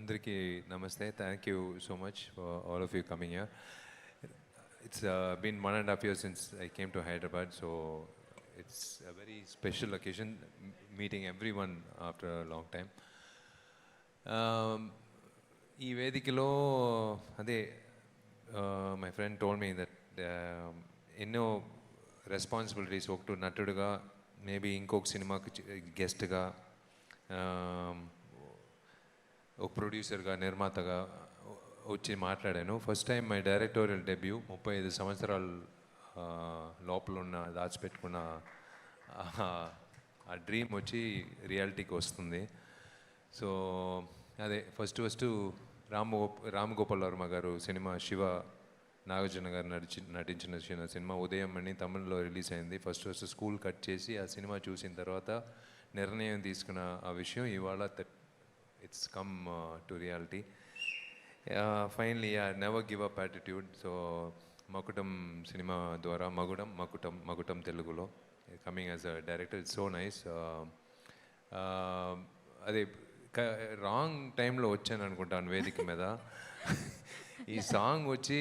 Andariki namaste. Thank you so much for all of you coming here. It's been 1.5 years since I came to Hyderabad, so it's a very special occasion, meeting everyone after a long time. ఈ వేదికలో అదే my friend told me that ఎన్నో responsibilities, ఒకటి నటుడుగా, maybe ఇంకొక సినిమాకి గెస్ట్గా, ఒక ప్రొడ్యూసర్గా, నిర్మాతగా వచ్చి మాట్లాడాను. First time my directorial debut. 35 సంవత్సరాల లోపల ఉన్న దాచిపెట్టుకున్న ఆ డ్రీమ్ వచ్చి రియాలిటీకి వస్తుంది. సో అదే ఫస్ట్ రామ్ గోపాల్ వర్మ గారు సినిమా, శివ నాగార్జున గారు నటించిన సినిమా ఉదయం అని తమిళ్లో రిలీజ్ అయింది. ఫస్ట్ స్కూల్ కట్ చేసి ఆ సినిమా చూసిన తర్వాత నిర్ణయం తీసుకున్న ఆ విషయం ఇవాళ it's come to reality. Finally, never give up attitude. So Makutam cinema dwara Makutam Telugulo coming as a director, it's so nice. Ade wrong time lo vachanu anukuntanu vedika meeda. ఈ song వచ్చి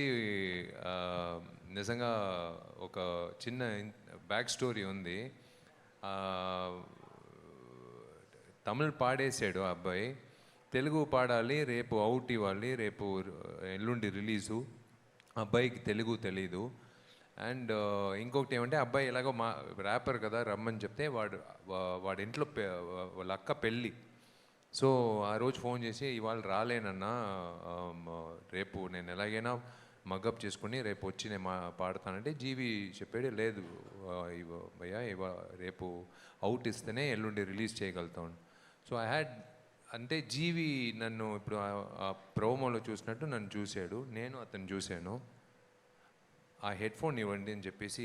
నిజంగా ఒక చిన్న back story ఉంది. తమిళ్ పాడేసాడు ఆ అబ్బాయి, తెలుగు పాడాలి, రేపు అవుట్ ఇవ్వాలి, రేపు ఎల్లుండి రిలీజు. అబ్బాయికి తెలుగు తెలీదు. అండ్ ఇంకొకటి ఏమంటే, అబ్బాయి ఎలాగో ర్యాపర్ కదా రమ్మని చెప్తే వాడి ఇంట్లో వాళ్ళ అక్క పెళ్ళి. సో ఆ రోజు ఫోన్ చేసి, ఇవాళ రాలేనన్నా, రేపు నేను ఎలాగైనా మగ్గప్ చేసుకుని రేపు వచ్చి నేను పాడతానంటే, జీవి చెప్పాడు, లేదు భయ్యా రేపు అవుట్ ఇస్తేనే ఎల్లుండి రిలీజ్ చేయగలుగుతాను. సో ఐ హ్యాడ్, అంటే జీవి నన్ను ఇప్పుడు ఆ ప్రోమోలో చూసినట్టు నన్ను చూశాడు, నేను అతను చూశాను. ఆ హెడ్ఫోన్ ఇవ్వండి అని చెప్పేసి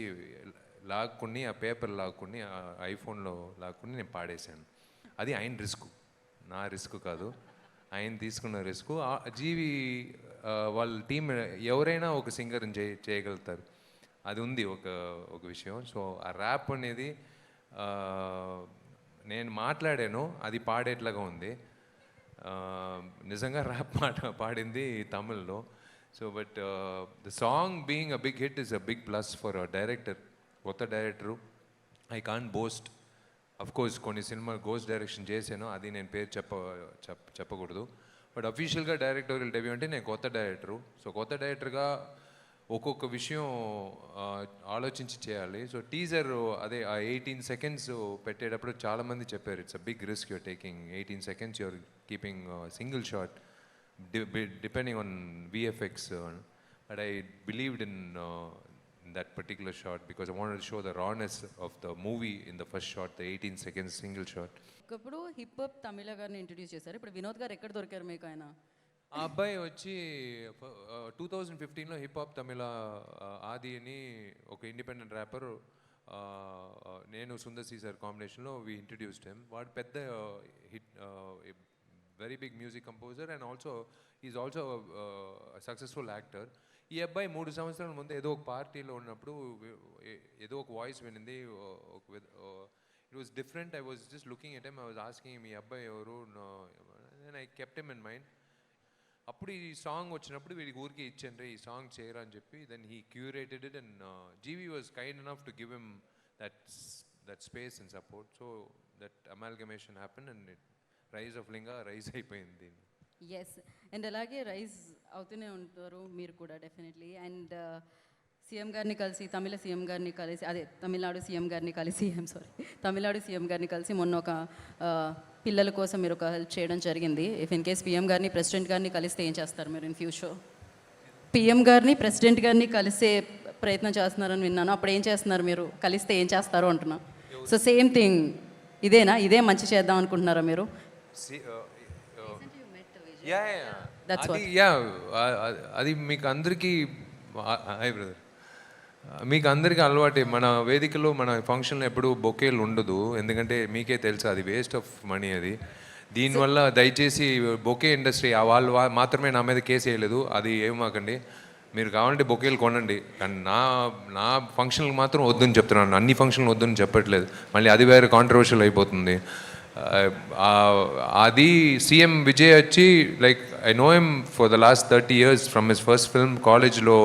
లాక్కుని, ఆ పేపర్ లాక్కుని, ఆ ఐఫోన్లో లాక్కుని నేను పాడేశాను. అది ఆయన రిస్క్, నా రిస్క్ కాదు, ఆయన తీసుకున్న రిస్క్. జీవి వాళ్ళ టీం ఎవరైనా ఒక సింగర్ని చేయగలుగుతారు, అది ఉంది ఒక విషయం. సో ఆ ర్యాప్ అనేది నేను మాట్లాడాను, అది పాడేట్లాగా ఉంది. నిజంగా ర్యాప్ పాడింది తమిళ్లో. So but the song being a big hit is a big plus for a director, కొత్త director. I can't boast, of course కొన్ని సినిమా గోస్ట్ డైరెక్షన్ చేశాను, అది నేను పేరు చెప్పకూడదు. బట్ అఫీషియల్గా డైరెక్టోరియల్ డెబ్యూ అంటే నేను కొత్త డైరెక్టరు. సో కొత్త డైరెక్టర్గా ఒక్కొక్క విషయం ఆలోచించి చేయాలి. సో టీజర్ అదే ఆ 18 seconds పెట్టేటప్పుడు చాలామంది చెప్పారు, it's a big risk you're taking. 18 seconds you're keeping single shot depending on VFX. But I believed in that particular shot because I wanted to show the rawness of the movie in the first shot, the 18 seconds single shot. ఒకప్పుడు hip hop తమిళ గారిని introduce చేశారు, ఇప్పుడు వినోద్ గారు ఎక్కడ దొరికారు మీకు? ఆయన ఆ అబ్బాయి వచ్చి 2015లో హిప్ హాప్ తమిళ ఆది అని ఒక ఇండిపెండెంట్ ర్యాపర్, నేను సుందర్ సి సార్ కాంబినేషన్లో వి ఇంట్రడ్యూస్డ్ హిమ్. వాడు పెద్ద hit, very big music composer and is also successful actor. ఈ అబ్బాయి 3 సంవత్సరాల ముందు ఏదో ఒక పార్టీలో ఉన్నప్పుడు ఏదో ఒక వాయిస్ వినింది, it was different. I was just looking at him, I was asking him, ఈ అబ్బాయి ఎవరు, and I kept him in mind. అప్పుడు ఈ సాంగ్ వచ్చినప్పుడు వీడికి ఊరికి ఇచ్చాను, ఈ సాంగ్ చేయరా అని చెప్పి. Then he curated it and GV was kind enough to give him that space and support. So that amalgamation happen and it rise of Linga rise అయిపోయింది. ఎస్, అండ్ అలాగే రైజ్ అవుతూనే ఉంటారు మీరు కూడా డెఫినెట్లీ. అండ్ సీఎం గారిని కలిసి, తమిళ సీఎం గారిని కలిసి, అదే తమిళనాడు సీఎం గారిని కలిసి, తమిళనాడు సీఎం గారిని కలిసి మొన్న ఒక పిల్లల కోసం మీరు ఒక హెల్ప్ చేయడం జరిగింది. ఇఫ్ ఇన్ కేస్ పిఎం గారిని, ప్రెసిడెంట్ గారిని కలిస్తే ఏం చేస్తారు మీరు ఇన్ ఫ్యూచర్? పిఎం గారిని, ప్రెసిడెంట్ గారిని కలిసే ప్రయత్నం చేస్తున్నారని విన్నాను, అప్పుడు ఏం చేస్తున్నారు మీరు? కలిస్తే ఏం చేస్తారు అంటున్నా. సో సేమ్ థింగ్ ఇదేనా, ఇదే మంచి చేద్దాం అనుకుంటున్నారా మీరు? అది మీకు అందరికీ, మీకు అందరికీ అలవాటే. మన వేదికలో, మన ఫంక్షన్లో ఎప్పుడు బొకేలు ఉండదు, ఎందుకంటే మీకే తెలుసు అది వేస్ట్ ఆఫ్ మనీ. అది దీనివల్ల దయచేసి బొకే ఇండస్ట్రీ వాళ్ళు మాత్రమే నా మీద కేసు వేయలేదు, అది ఏమాకండి. మీరు కావాలంటే బొకేలు కొనండి, కానీ నా ఫంక్షన్లకు మాత్రం వద్దని చెప్తున్నాను. అన్ని ఫంక్షన్లు వద్దని చెప్పట్లేదు, మళ్ళీ అది వేరే కాంట్రవర్షియల్ అయిపోతుంది. అది సీఎం విజయ్ వచ్చి like I know him for the last 30 years from his first film కాలేజ్లో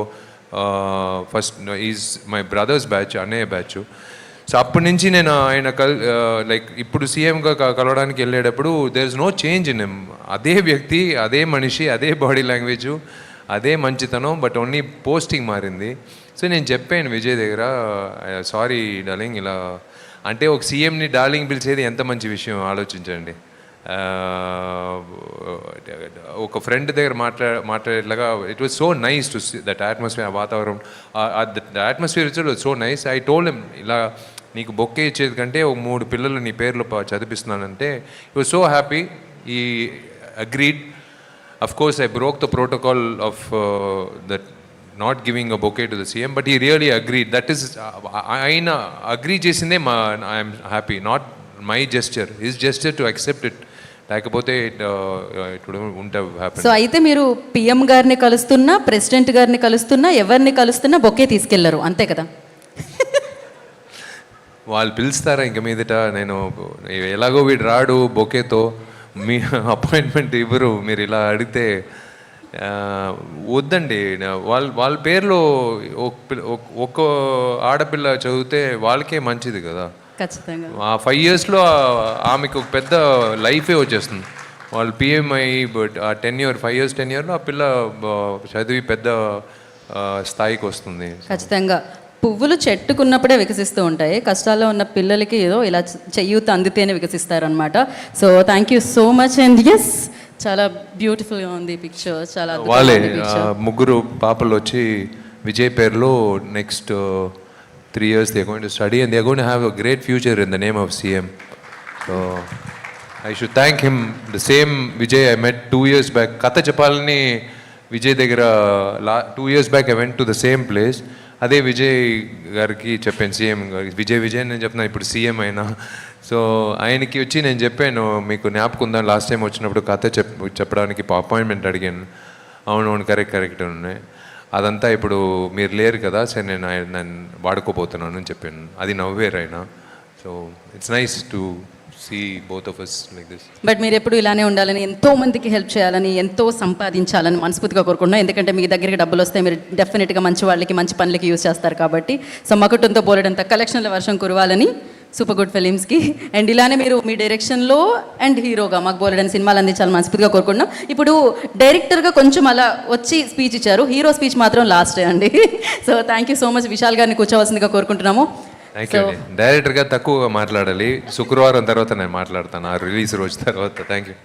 first is my brothers batch అన్నయ్య బ్యాచ్. సో అప్పటి నుంచి నేను ఆయన లైక్ ఇప్పుడు సీఎంగా కలవడానికి వెళ్ళేటప్పుడు there is no change in him. అదే వ్యక్తి, అదే మనిషి, అదే బాడీ లాంగ్వేజ్, అదే మంచితనం, బట్ ఓన్లీ పోస్టింగ్ మారింది. సో నేను చెప్పాను విజయ్ దగ్గర, సారీ డార్లింగ్, ఇలా అంటే ఒక సీఎంని డార్లింగ్ పిలిచేది ఎంత మంచి విషయం ఆలోచించండి. ఒక ఫ్రెండ్ దగ్గర మాట్లాడేట్లాగా it was so nice to see that atmosphere, వాతావరణం, the atmosphere it was so nice. I told him, ఇలా నీకు బొక్కే ఇచ్చేది కంటే ఒక 3 పిల్లలు నీ పేర్లు చదివిస్తున్నానంటే he was so happy. He agreed. Of course, I broke the protocol of that not giving a bouquet to the CM, but he really agreed. That is, ఆయన agree చేసిందే I'm happy, not my gesture, his gesture to accept it. లేకపోతే it ఉంటే happy. So అయితే మీరు PM గారిని కలుస్తున్నా, president గారిని కలుస్తున్నా, ఎవరిని కలుస్తున్నా bouquet తీసుకెళ్లరు, అంతే కదా? వాళ్ళు పిలుస్తారా ఇంక మీదట? నేను ఎలాగో వీడు రాడు బొకేతో, మీ అపాయింట్మెంట్ ఇవ్వరు, మీరు ఇలా అడిగితే వద్దండి. వాళ్ళ పేర్లో ఒక్క ఆడపిల్ల చదివితే వాళ్ళకే మంచిది కదా. ఖచ్చితంగా ఆ 5 yearsలో ఆమెకు ఒక పెద్ద లైఫే వచ్చేస్తుంది. వాళ్ళు పిఎంఐ, బట్ ఆ 5 years టెన్యూర్లో ఆ పిల్ల చదివి పెద్ద స్థాయికి వస్తుంది. ఖచ్చితంగా పువ్వులు చెట్టుకున్నప్పుడే వికసిస్తూ ఉంటాయి, కష్టాల్లో ఉన్న పిల్లలకి ఏదో ఇలా చెయ్యూత అందితేనే వికసిస్తారనమాట. So thank you so much. And yes, చాలా బ్యూటిఫుల్గా ఉంది పిక్చర్, చాలా వాళ్ళే 3 పాపలు వచ్చి విజయ్ పేరులో next 3 years they are going to study and they are going to have a great future in the name of CM. So I should thank him. The same Vijay I met 2 years back. Katha చెప్పాలని విజయ్ దగ్గర 2 years back I went to the same place. అదే విజయ్ గారికి చెప్పాను, CM గారికి, విజయ్ నేను చెప్తున్నాను, ఇప్పుడు CM అయినా. సో ఆయనకి వచ్చి నేను చెప్పాను, మీకు జ్ఞాపకం ఉందా లాస్ట్ టైం వచ్చినప్పుడు కథ చెప్పడానికి అపాయింట్మెంట్ అడిగాను. అవును కరెక్ట్ ఉన్నాయి. అదంతా ఇప్పుడు మీరు లేరు కదా, సరే నేను వాడుకోపోతున్నాను అని చెప్పాను. అది నవ్వేరు ఆయన. So it's nice to see both of us like this. But మీరు ఎప్పుడు ఇలానే ఉండాలని, ఎంతో మందికి హెల్ప్ చేయాలని, ఎంతో సంపాదించాలని మనస్ఫూర్తిగా కోరుకుంటున్నాను. ఎందుకంటే మీ దగ్గరికి డబ్బులు వస్తే మీరు డెఫినెట్గా మంచి వాళ్ళకి, మంచి పనులకి యూజ్ చేస్తారు కాబట్టి. సో మకుటంతో బోలెడంత కలెక్షన్ల వర్షం కురవాలని సూపర్ గుడ్ ఫిలిమ్స్కి. అండ్ ఇలానే మీరు మీ డైరెక్షన్లో అండ్ హీరోగా మాకు బోలెడని సినిమాలు అందించాలని మనస్ఫూర్తిగా కోరుకుంటున్నాం. ఇప్పుడు డైరెక్టర్గా కొంచెం అలా వచ్చి స్పీచ్ ఇచ్చారు, హీరో స్పీచ్ మాత్రం లాస్టే అండి. So thank you so much. Vishal గారిని కూర్చోవలసిందిగా కోరుకుంటున్నాము. థ్యాంక్ యూ అండి. డైరెక్టర్గా తక్కువగా మాట్లాడాలి, శుక్రవారం తర్వాత నేను మాట్లాడతాను, ఆ రిలీజ్ రోజు తర్వాత. Thank you.